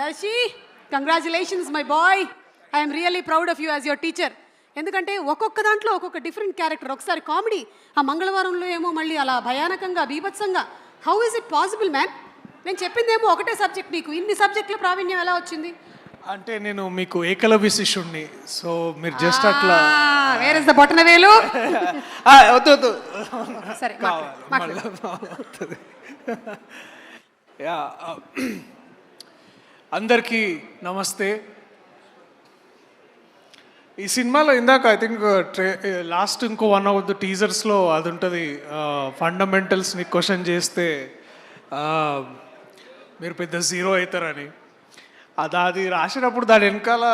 Darsi, congratulations my boy. I'm really proud of you as your teacher. ఎందుకంటే ఒక్కొక్క దాంట్లో ఒక్కొక్క డిఫరెంట్ క్యారెక్టర్. ఒకసారి కామెడీ, ఆ మంగళవారంలో ఏమో మళ్ళీ అలా భయానకంగా బీభత్సంగా. How is it possible man? నేను చెప్పిందేమో ఒకటే సబ్జెక్ట్, నీకు ఇన్ని సబ్జెక్టులో ప్రావీణ్యం ఎలా వచ్చింది? అంటే నేను మీకు ఏకలవ్య శిష్యుణ్ణి, సో మీరు జస్ట్ అట్లా వేర్ ఇస్ ద బొటనవేలు? వద్దు వద్దు సరే అవుతుంది. యా, అందరికీ నమస్తే. ఈ సినిమాలో ఇందాక ఐ థింక్ లాస్ట్ ఇంకో వన్ ఆఫ్ ద టీజర్స్లో అది ఉంటుంది, ఫండమెంటల్స్ని క్వశ్చన్ చేస్తే మీరు పెద్ద జీరో అవుతారని. అది రాసినప్పుడు దాని వెనకాల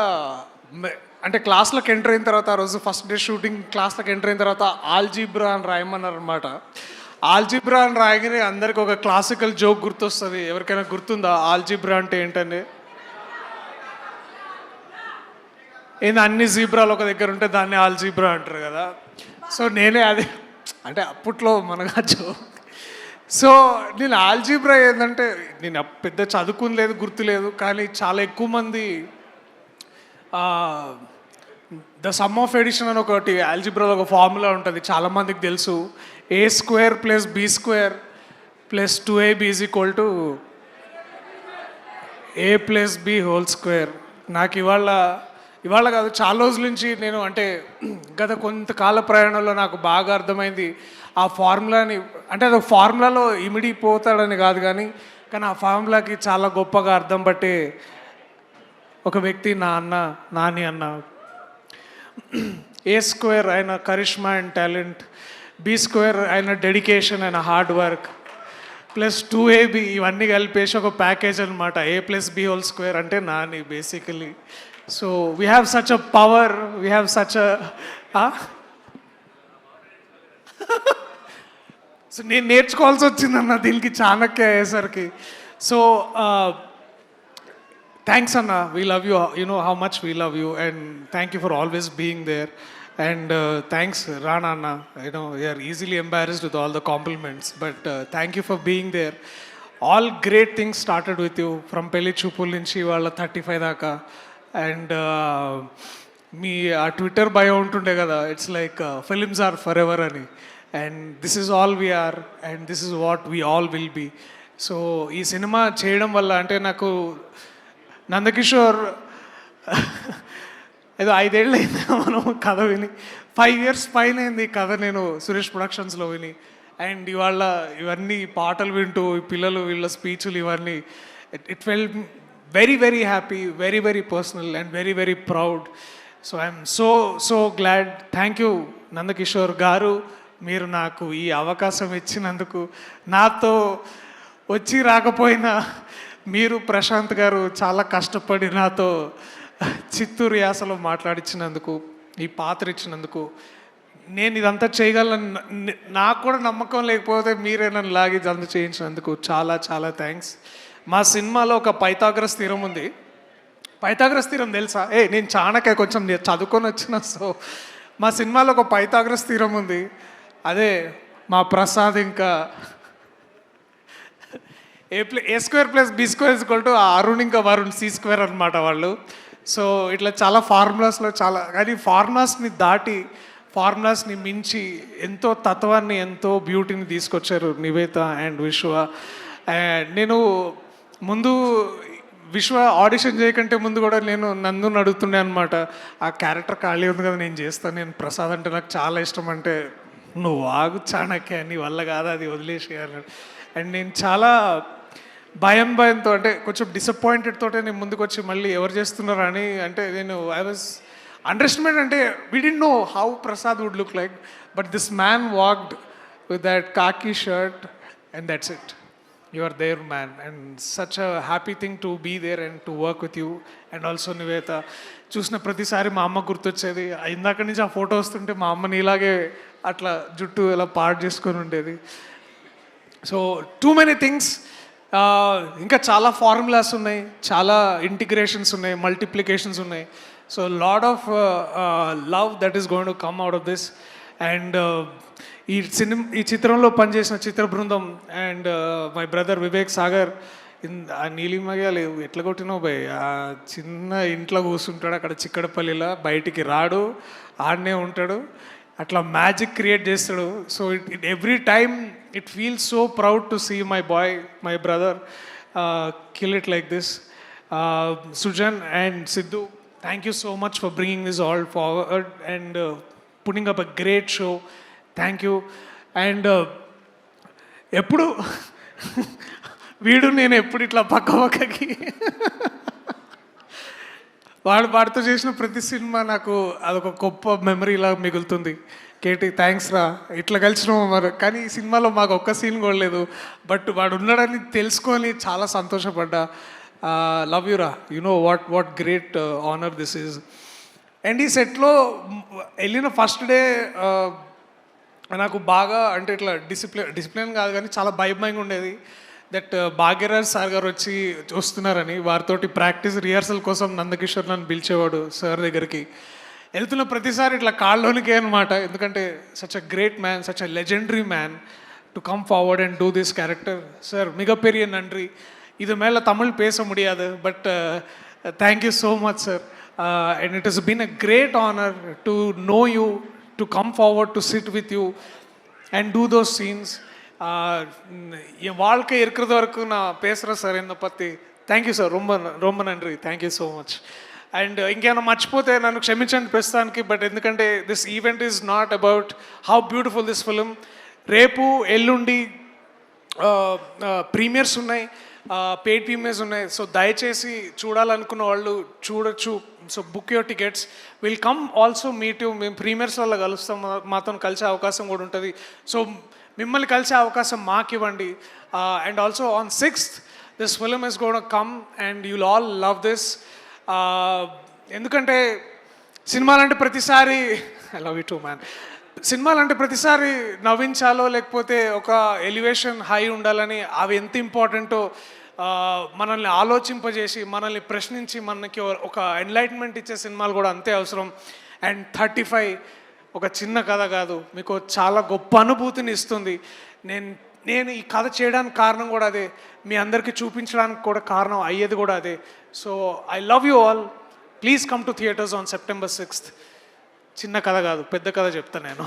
అంటే క్లాస్లోకి ఎంటర్ అయిన తర్వాత, ఆ రోజు ఫస్ట్ డే షూటింగ్ క్లాస్లోకి ఎంటర్ అయిన తర్వాత ఆల్జీబ్రా అని రాయమన్నారు అనమాట. ఆల్జీబ్రా అని రాయగానే అందరికి ఒక క్లాసికల్ జోక్ గుర్తొస్తుంది. ఎవరికైనా గుర్తుందా ఆల్జీబ్రా అంటే ఏంటండి? ఏంది, అన్ని జీబ్రాలు ఒక దగ్గర ఉంటే దాన్ని ఆల్జీబ్రా అంటారు కదా. సో నేనే అది అంటే అప్పట్లో మనగా జోక్. సో నేను ఆల్జీబ్రా ఏంటంటే, నేను పెద్ద చదువుకుని లేదు, గుర్తులేదు, కానీ చాలా ఎక్కువ మంది ద సమ్ ఆఫ్ ఎడిషన్ అని ఒకటి ఆల్జీబ్రాలో ఒక ఫార్ములా ఉంటుంది, చాలామందికి తెలుసు. A² + B² + 2AB = A + B². నాకు ఇవాళ కాదు, చాలా రోజుల నుంచి నేను అంటే గత కొంతకాల ప్రయాణంలో నాకు బాగా అర్థమైంది ఆ ఫార్ములాని. అంటే అది ఫార్ములాలో ఇమిడిపోతాడని కాదు, కానీ ఆ ఫార్ములాకి చాలా గొప్పగా అర్థం పట్టే ఒక వ్యక్తి నాని అన్న. A² ఆయన కరిష్మా అండ్ టాలెంట్, B² ఆయన dedication and hard work, + 2AB ఇవన్నీ కలిపేసి ఒక ప్యాకేజ్ అనమాట. A + B² అంటే Nani basically. So we have such a power, we have such a so నేను నేర్చుకోవాల్సి వచ్చిందన్న దీనికి చాణక్య అయ్యేసరికి. సో థ్యాంక్స్ అన్న, we love you, you know how much we love you, and thank you for always being there. And thanks Rana అన్న, you know you're easily embarrassed with all the compliments, but thank you for being there. All great things started with you, from పెళ్లి చూపుల నుంచి వాళ్ళ 35 దాకా. And మీ ఆ Twitter bio ఉంటుండే కదా, it's like films are forever అని. And this is all we are, and this is what we all will be. So ఈ సినిమా చేయడం వల్ల అంటే నాకు నందకిషోర్ ఏదో 5 ఏళ్ళు అయింది మనం కథ విని, 5 years పైన అయింది ఈ కథ నేను సురేష్ ప్రొడక్షన్స్లో విని. అండ్ ఇవాళ ఇవన్నీ పాటలు వింటూ ఈ పిల్లలు వీళ్ళ స్పీచ్లు ఇవన్నీ, it felt very very happy, very very personal and very very proud. So I'm so glad. Thank you Nandakishore గారు, మీరు నాకు ఈ అవకాశం ఇచ్చినందుకు. నాతో వచ్చి రాకపోయినా మీరు ప్రశాంత్ గారు చాలా కష్టపడి నాతో చిత్తూరు యాసలో మాట్లాడించినందుకు, ఈ పాత్ర ఇచ్చినందుకు, నేను ఇదంతా చేయగలను నాకు కూడా నమ్మకం లేకపోతే మీరే నన్ను లాగి ఇదంతా చేయించినందుకు చాలా చాలా థ్యాంక్స్. మా సినిమాలో ఒక పైథాగరస్ థీరం ఉంది. పైథాగరస్ థీరం తెలుసా? నేను చాణక్య కొంచెం చదువుకొని వచ్చిన. సో మా సినిమాలో ఒక పైథాగరస్ థీరం ఉంది. అదే మా ప్రసాద్ ఇంకా A² + B² అరుణ్ ఇంకా వరుణ్ C² అనమాట వాళ్ళు. సో ఇట్లా చాలా ఫార్ములాస్లో చాలా, కానీ ఫార్ములాస్ని దాటి, ఫార్ములాస్ని మించి ఎంతో తత్వాన్ని, ఎంతో బ్యూటీని తీసుకొచ్చారు నివేత అండ్ విశ్వ. నేను ముందు విశ్వ ఆడిషన్ చేయకంటే ముందు కూడా నేను నందుని అడుగుతుండే అనమాట, ఆ క్యారెక్టర్ ఖాళీ ఉంది కదా నేను చేస్తాను, నేను ప్రసాద్ అంటే నాకు చాలా ఇష్టం అంటే, నువ్వు ఆగు చాణక్య, నీ వల్ల కాదు, అది వదిలేసేయాలి. అండ్ నేను చాలా భయంతో అంటే కొంచెం డిసప్పాయింటెడ్ తోటే నేను ముందుకు వచ్చి మళ్ళీ ఎవరు చేస్తున్నారు అని, అంటే నేను ఐ వాజ్ అండర్స్టాండ్. అంటే we didn't know how Prasad would look like, but this man walked with that khaki shirt and that's it. You are there, man, and such a happy thing to be there and to work with you. And also Nivetha, చూసిన ప్రతిసారి మా అమ్మ గుర్తొచ్చేది. ఇందాక నుంచి ఆ photo వస్తుంటే మా అమ్మని ఇలాగే అట్లా జుట్టు ఇలా పాడు చేసుకొని ఉండేది. సో టూ మెనీ థింగ్స్, ఇంకా చాలా ఫార్ములాస్ ఉన్నాయి, చాలా ఇంటిగ్రేషన్స్ ఉన్నాయి, మల్టిప్లికేషన్స్ ఉన్నాయి. So lot of love that is going to come out of this. And ఈ చిత్రంలో పనిచేసిన చిత్ర బృందం and my brother Vivek Sagar, ఆ నీలిమయ్యాలు ఎట్లా కొట్టినావు భయ్, ఆ చిన్న ఇంట్లో కూర్చుంటాడు అక్కడ చిక్కడపల్లిలో, బయటికి రాడు, ఆడనే ఉంటాడు, అట్లా మ్యాజిక్ క్రియేట్ చేస్తాడు. So it every time it feels so proud to see my boy, my brother kill it like this. Sujan and Sidhu, thank you so much for bringing this all forward and putting up a great show. Thank you. And ఎప్పుడు వీడు నేను ఎప్పుడు ఇట్లా పక్కకి వాడితో చేసిన ప్రతి cinema నాకు అదొక గొప్ప మెమరీలా మిగులుతుంది. కేటీ థ్యాంక్స్ రా, ఇట్లా కలిసినాము మరి, కానీ ఈ సినిమాలో మాకు ఒక్క సీన్ కూడా లేదు, బట్ వాడు ఉన్నాడని తెలుసుకొని చాలా సంతోషపడ్డా. లవ్ యూ రా, you know what great honour this is. And ఈ సెట్లో వెళ్ళిన ఫస్ట్ డే నాకు బాగా అంటే ఇట్లా డిసిప్లిన్ కాదు కానీ చాలా భయంగా ఉండేది. దట్ భాగ్యరాజ్ సార్ గారు వచ్చి వస్తున్నారని, వారితోటి ప్రాక్టీస్ రిహార్సల్ కోసం నందకిషోర్ నన్ను పిలిచేవాడు సార్ దగ్గరికి. వెళ్తున్న ప్రతిసారి ఇట్లా కాళ్ళలోనికే అనమాట, ఎందుకంటే such a great man, such a legendary man to come forward and do this character. Sir మిగపెரிய நன்றி, இது மேலே தமிழ் பேச முடியாது, but thank you so much sir. And it has been a great honor to know you, to come forward, to sit with you and do those scenes. என் வாழ்க்கை இருக்கிறது வரைக்கும் நான் பேசுகிறேன் సార్ என்னை பற்றி. థ్యాంక్ యూ సార్, ரொம்ப ரொம்ப நன்றி, thank you so much. And ఇంకేమైనా మర్చిపోతే నన్ను క్షమించండి ప్రస్తుతానికి, బట్ ఎందుకంటే this event is not about how beautiful this film. రేపు ఎల్లుండి ప్రీమియర్స్ ఉన్నాయి, పెయిడ్ ప్రీమియర్స్ ఉన్నాయి. సో దయచేసి చూడాలనుకున్న వాళ్ళు చూడొచ్చు. So book your tickets, will come also meet you. మేము ప్రీమియర్స్ వల్ల కలుస్తాం, మాతో కలిసే అవకాశం కూడా ఉంటుంది. సో మిమ్మల్ని కలిసే అవకాశం మాకు ఇవ్వండి. And also on 6th this film is gonna come and you'll all love this. ఎందుకంటే సినిమాలంటే ప్రతిసారి I love you two man, సినిమాలంటే ప్రతిసారి నవ్వించాలో లేకపోతే ఒక ఎలివేషన్ హై ఉండాలని, అవి ఎంత ఇంపార్టెంటో మనల్ని ఆలోచింపజేసి మనల్ని ప్రశ్నించి మనకి ఒక ఎన్లైట్మెంట్ ఇచ్చే సినిమాలు కూడా అంతే అవసరం. అండ్ 35 ఒక చిన్న కథ కాదు, మీకు చాలా గొప్ప అనుభూతిని ఇస్తుంది. నేను ఈ కథ చేయడానికి కారణం కూడా అదే, మీ అందరికీ చూపించడానికి కూడా కారణం అయ్యేది కూడా అదే. So I love you all, please come to theatres on September 6th. చిన్న కథ కాదు, పెద్ద కథ చెప్తాను నేను.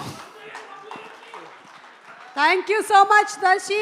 Thank you so much Darsi.